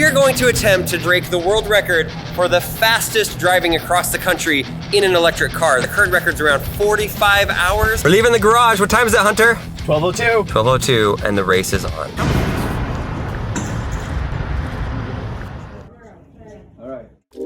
We are going to attempt to break the world record for the fastest driving across the country in an electric car. The current record's around 45 hours. We're leaving the garage. What time is it, Hunter? 12:02. 12:02, and the race is on.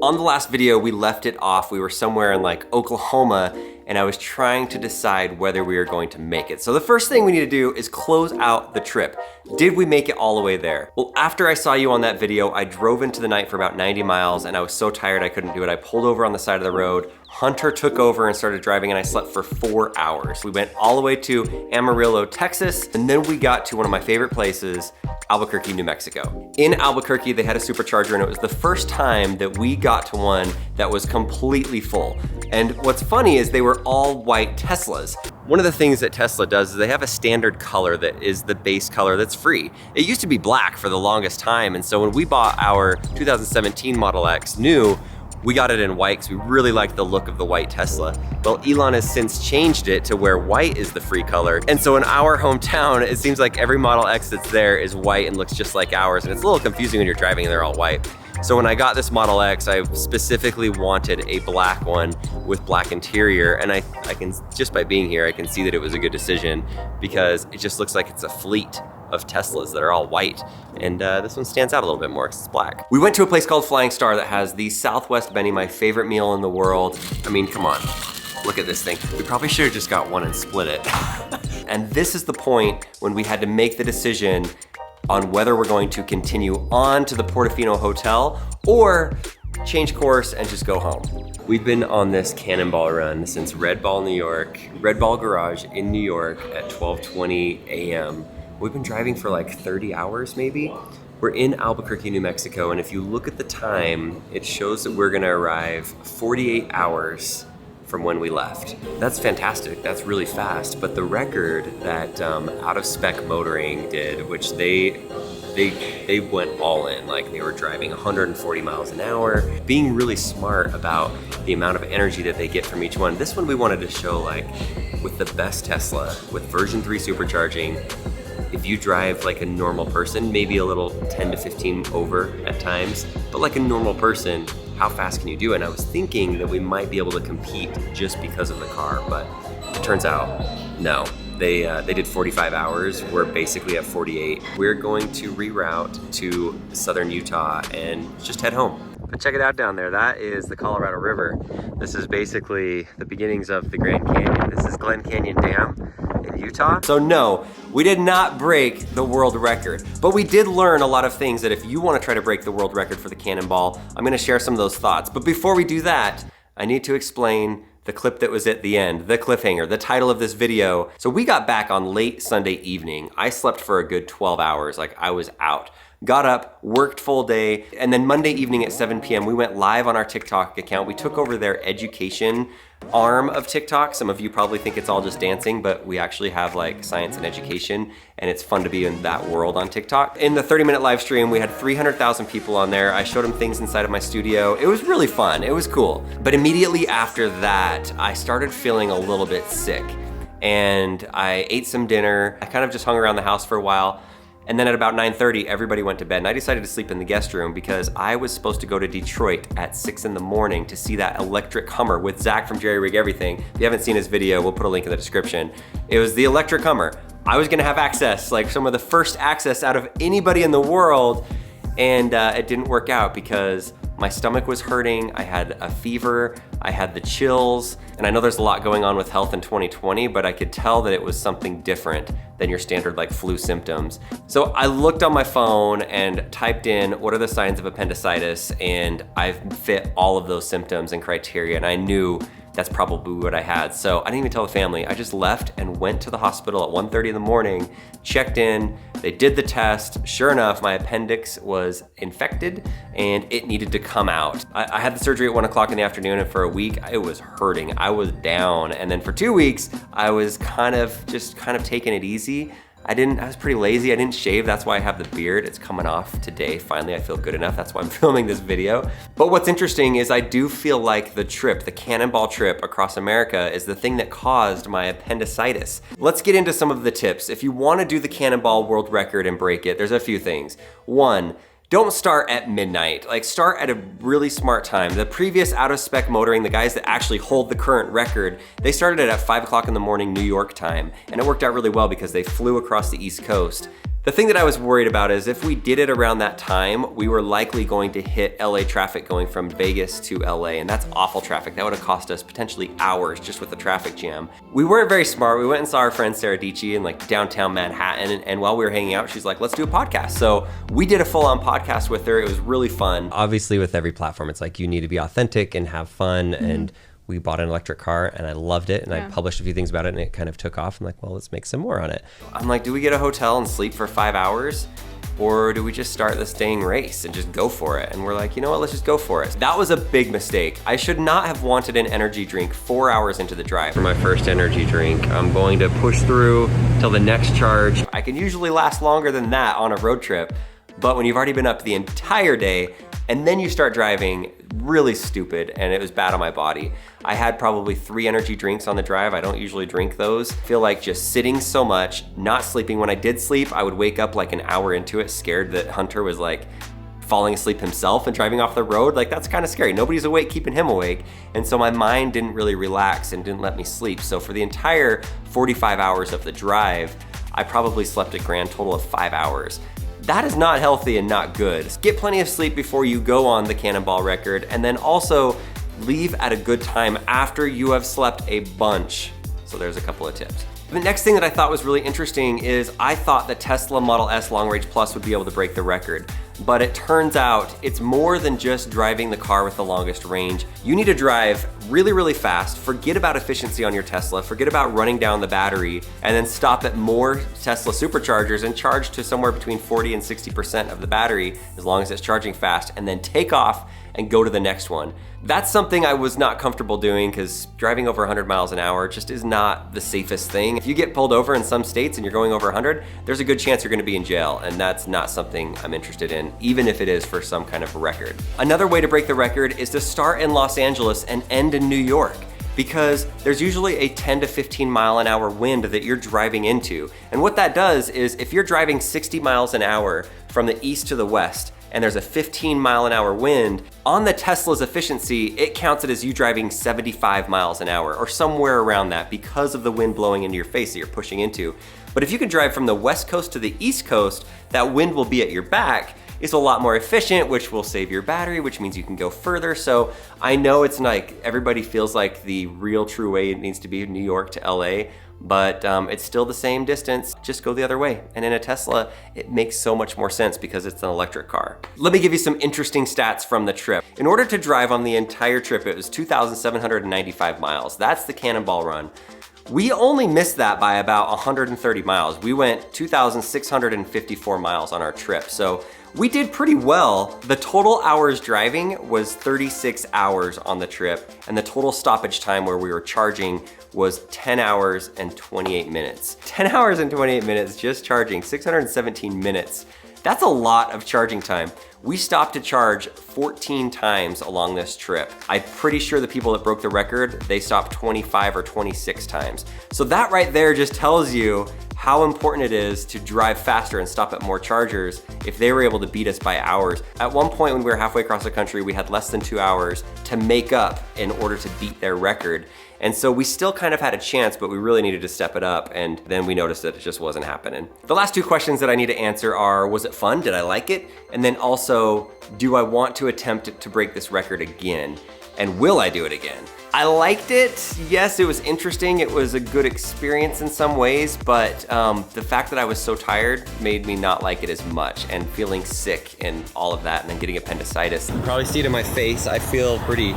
On the last video, we left it off. We were somewhere in like Oklahoma, and I was trying to decide whether we were going to make it. So the first thing we need to do is close out the trip. Did we make it all the way there? Well, after I saw you on that video, I drove into the night for about 90 miles, and I was so tired I couldn't do it. I pulled over on the side of the road. Hunter took over and started driving, and I slept for 4 hours. We went all the way to Amarillo, Texas, and then we got to one of my favorite places, Albuquerque, New Mexico. In Albuquerque, they had a supercharger, and it was the first time that we got to one that was completely full. And what's funny is they were all white Teslas. One of the things that Tesla does is they have a standard color that is the base color that's free. It used to be black for the longest time, and so when we bought our 2017 Model X new, we got it in white because we really liked the look of the white Tesla. Well, Elon has since changed it to where white is the free color. And so in our hometown, it seems like every Model X that's there is white and looks just like ours. And it's a little confusing when you're driving and they're all white. So when I got this Model X, I specifically wanted a black one with black interior. And I can, just by being here, I can see that it was a good decision because it just looks like it's a fleet of Teslas that are all white. And this one stands out a little bit more because it's black. We went to a place called Flying Star that has the Southwest Benny, my favorite meal in the world. I mean, come on, look at this thing. We probably should have just got one and split it. And this is the point when we had to make the decision on whether we're going to continue on to the Portofino Hotel or change course and just go home. We've been on this cannonball run since Red Ball, New York, Red Ball Garage in New York at 12:20 a.m. We've been driving for like 30 hours maybe. We're in Albuquerque, New Mexico, and if you look at the time, it shows that we're gonna arrive 48 hours from when we left. That's fantastic, that's really fast, but the record that Out of Spec Motoring did, which they went all in, like they were driving 140 miles an hour, being really smart about the amount of energy that they get from each one. This one we wanted to show like with the best Tesla, with version 3 supercharging, if you drive like a normal person, maybe a little 10 to 15 over at times, but like a normal person, how fast can you do it? And I was thinking that we might be able to compete just because of the car, but it turns out, no. They did 45 hours, we're basically at 48. We're going to reroute to southern Utah and just head home. But check it out down there, that is the Colorado River. This is basically the beginnings of the Grand Canyon. This is Glen Canyon Dam in Utah. So no, we did not break the world record, but we did learn a lot of things that if you want to try to break the world record for the cannonball, I'm gonna share some of those thoughts. But before we do that, I need to explain the clip that was at the end, the cliffhanger, the title of this video. So we got back on late Sunday evening. I slept for a good 12 hours, like I was out. Got up, worked full day, and then Monday evening at 7 p.m. we went live on our TikTok account. We took over their education arm of TikTok. Some of you probably think it's all just dancing, but we actually have like science and education, and it's fun to be in that world on TikTok. In the 30-minute live stream, we had 300,000 people on there. I showed them things inside of my studio. It was really fun, it was cool. But immediately after that, I started feeling a little bit sick, and I ate some dinner. I kind of just hung around the house for a while. And then at about 9:30, everybody went to bed, and I decided to sleep in the guest room because I was supposed to go to Detroit at 6 in the morning to see that electric Hummer with Zach from Jerry Rig Everything. If you haven't seen his video, we'll put a link in the description. It was the electric Hummer. I was gonna have access, like some of the first access out of anybody in the world, and it didn't work out because my stomach was hurting, I had a fever, I had the chills, and I know there's a lot going on with health in 2020, but I could tell that it was something different than your standard like flu symptoms. So I looked on my phone and typed in, what are the signs of appendicitis? And I fit all of those symptoms and criteria, and I knew that's probably what I had. So I didn't even tell the family. I just left and went to the hospital at 1:30 in the morning, checked in, they did the test. Sure enough, my appendix was infected and it needed to come out. I had the surgery at 1 o'clock in the afternoon, and for a week, it was hurting. I was down. And then for 2 weeks, I was kind of taking it easy. I was pretty lazy, I didn't shave, that's why I have the beard. It's coming off today, finally I feel good enough, that's why I'm filming this video. But what's interesting is I do feel like the trip, the cannonball trip across America is the thing that caused my appendicitis. Let's get into some of the tips. If you wanna do the cannonball world record and break it, there's a few things. One, don't start at midnight. Like, start at a really smart time. The previous out of spec motoring, the guys that actually hold the current record, they started it at 5 o'clock in the morning New York time, and it worked out really well because they flew across the East Coast. The thing that I was worried about is if we did it around that time, we were likely going to hit LA traffic going from Vegas to LA, and that's awful traffic. That would have cost us potentially hours just with the traffic jam. We weren't very smart. We went and saw our friend Sarah Dici in like downtown Manhattan, and while we were hanging out, she's like, let's do a podcast. So we did a full-on podcast with her. It was really fun. Obviously with every platform, it's like you need to be authentic and have fun, and we bought an electric car and I loved it, and I published a few things about it and it kind of took off. I'm like, well, let's make some more on it. I'm like, do we get a hotel and sleep for 5 hours? Or do we just start this dang race and just go for it? And we're like, you know what, let's just go for it. That was a big mistake. I should not have wanted an energy drink 4 hours into the drive. For my first energy drink, I'm going to push through till the next charge. I can usually last longer than that on a road trip, but when you've already been up the entire day and then you start driving, really stupid, and it was bad on my body. I had probably 3 energy drinks on the drive. I don't usually drink those. I feel like just sitting so much, not sleeping. When I did sleep, I would wake up like an hour into it, scared that Hunter was like falling asleep himself and driving off the road. Like, that's kind of scary. Nobody's awake keeping him awake. And so my mind didn't really relax and didn't let me sleep. So for the entire 45 hours of the drive, I probably slept a grand total of 5 hours. That is not healthy and not good. Get plenty of sleep before you go on the Cannonball record, and then also leave at a good time after you have slept a bunch. So there's a couple of tips. The next thing that I thought was really interesting is I thought the Tesla Model S Long Range Plus would be able to break the record, but it turns out it's more than just driving the car with the longest range. You need to drive really, really fast, forget about efficiency on your Tesla, forget about running down the battery, and then stop at more Tesla Superchargers and charge to somewhere between 40 and 60% of the battery, as long as it's charging fast, and then take off and go to the next one. That's something I was not comfortable doing because driving over 100 miles an hour just is not the safest thing. If you get pulled over in some states and you're going over 100, there's a good chance you're gonna be in jail, and that's not something I'm interested in, even if it is for some kind of record. Another way to break the record is to start in Los Angeles and end in New York, because there's usually a 10 to 15 mile an hour wind that you're driving into. And what that does is if you're driving 60 miles an hour from the east to the west, and there's a 15 mile an hour wind, on the Tesla's efficiency, it counts it as you driving 75 miles an hour or somewhere around that because of the wind blowing into your face that you're pushing into. But if you can drive from the west coast to the east coast, that wind will be at your back. It's a lot more efficient, which will save your battery, which means you can go further. So I know it's like everybody feels like the real true way it needs to be New York to LA, but it's still the same distance, just go the other way. And in a Tesla, it makes so much more sense because it's an electric car. Let me give you some interesting stats from the trip. In order to drive on the entire trip, it was 2,795 miles. That's the Cannonball run. We only missed that by about 130 miles. We went 2,654 miles on our trip. So we did pretty well. The total hours driving was 36 hours on the trip, and the total stoppage time where we were charging was 10 hours and 28 minutes. 10 hours and 28 minutes just charging, 617 minutes. That's a lot of charging time. We stopped to charge 14 times along this trip. I'm pretty sure the people that broke the record, they stopped 25 or 26 times. So that right there just tells you how important it is to drive faster and stop at more chargers if they were able to beat us by hours. At one point when we were halfway across the country, we had less than 2 hours to make up in order to beat their record. And so we still kind of had a chance, but we really needed to step it up, and then we noticed that it just wasn't happening. The last 2 questions that I need to answer are, was it fun? Did I like it? And then also, do I want to attempt to break this record again? And will I do it again? I liked it. Yes, it was interesting. It was a good experience in some ways, but the fact that I was so tired made me not like it as much, and feeling sick and all of that, and then getting appendicitis. You probably see it in my face. I feel pretty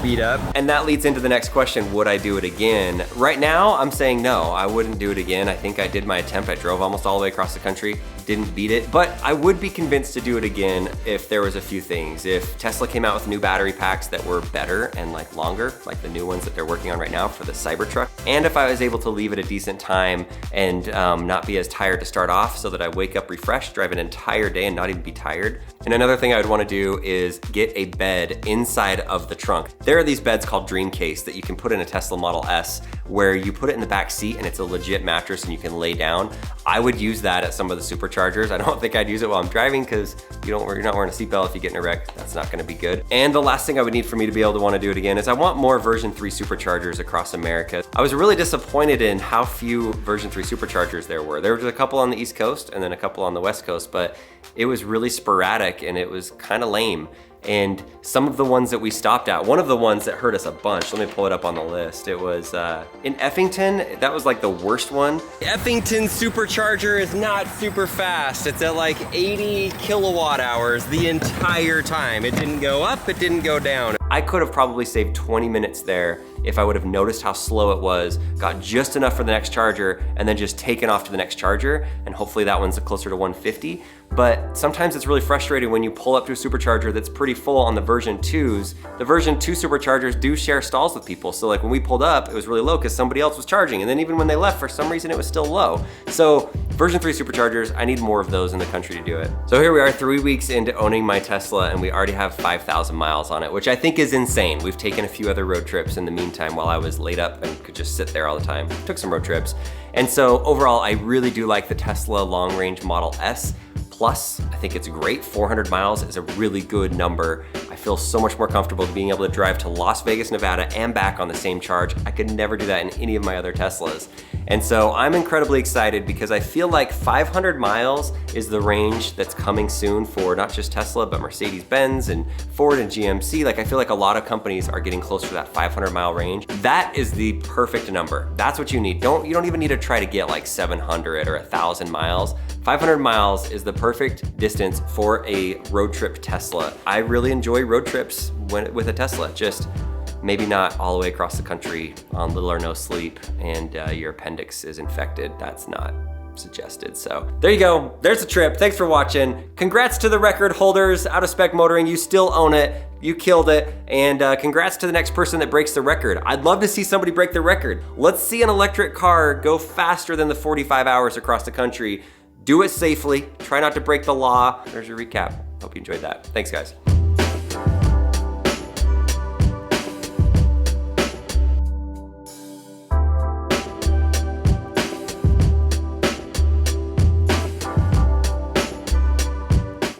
beat up. And that leads into the next question, would I do it again? Right now, I'm saying no, I wouldn't do it again. I think I did my attempt. I drove almost all the way across the country, didn't beat it, but I would be convinced to do it again if there was a few things. If Tesla came out with new battery packs that were better and like longer, like the new ones that they're working on right now for the Cybertruck, and if I was able to leave at a decent time and not be as tired to start off, so that I wake up refreshed, drive an entire day and not even be tired. And another thing I would want to do is get a bed inside of the trunk. There are these beds called Dream Case that you can put in a Tesla Model S where you put it in the back seat and it's a legit mattress and you can lay down. I would use that at some of the Superchargers. I don't think I'd use it while I'm driving because you're not wearing a seatbelt if you get in a wreck. That's not gonna be good. And the last thing I would need for me to be able to wanna do it again is I want more version 3 Superchargers across America. I was really disappointed in how few version 3 Superchargers there were. There was a couple on the East Coast and then a couple on the West Coast, but it was really sporadic and it was kind of lame. And some of the ones that we stopped at, one of the ones that hurt us a bunch, let me pull it up on the list. It was in Effington, that was like the worst one. Effington Supercharger is not super fast. It's at like 80 kilowatt hours the entire time. It didn't go up, it didn't go down. I could have probably saved 20 minutes there if I would have noticed how slow it was, got just enough for the next charger, and then just taken off to the next charger, and hopefully that one's closer to 150. But sometimes it's really frustrating when you pull up to a supercharger that's pretty full on the version 2s. The version 2 superchargers do share stalls with people. So like when we pulled up, it was really low because somebody else was charging. And then even when they left, for some reason, it was still low. So version 3 superchargers, I need more of those in the country to do it. So here we are 3 weeks into owning my Tesla and we already have 5,000 miles on it, which I think is insane. We've taken a few other road trips in the meantime while I was laid up and could just sit there all the time. Took some road trips. And so overall, I really do like the Tesla long range Model S. Plus, I think it's great. 400 miles is a really good number. I feel so much more comfortable being able to drive to Las Vegas, Nevada and back on the same charge. I could never do that in any of my other Teslas. And so I'm incredibly excited because I feel like 500 miles is the range that's coming soon for not just Tesla, but Mercedes-Benz and Ford and GMC. Like I feel like a lot of companies are getting closer to that 500 mile range. That is the perfect number. That's what you need. You don't even need to try to get like 700 or 1,000 miles. 500 miles is the perfect distance for a road trip Tesla. I really enjoy road trips with a Tesla, just maybe not all the way across the country on little or no sleep and your appendix is infected. That's not suggested. So there you go. There's the trip. Thanks for watching. Congrats to the record holders, Out of Spec Motoring. You still own it. You killed it. And congrats to the next person that breaks the record. I'd love to see somebody break the record. Let's see an electric car go faster than the 45 hours across the country. Do it safely. Try not to break the law. There's your recap. Hope you enjoyed that. Thanks, guys.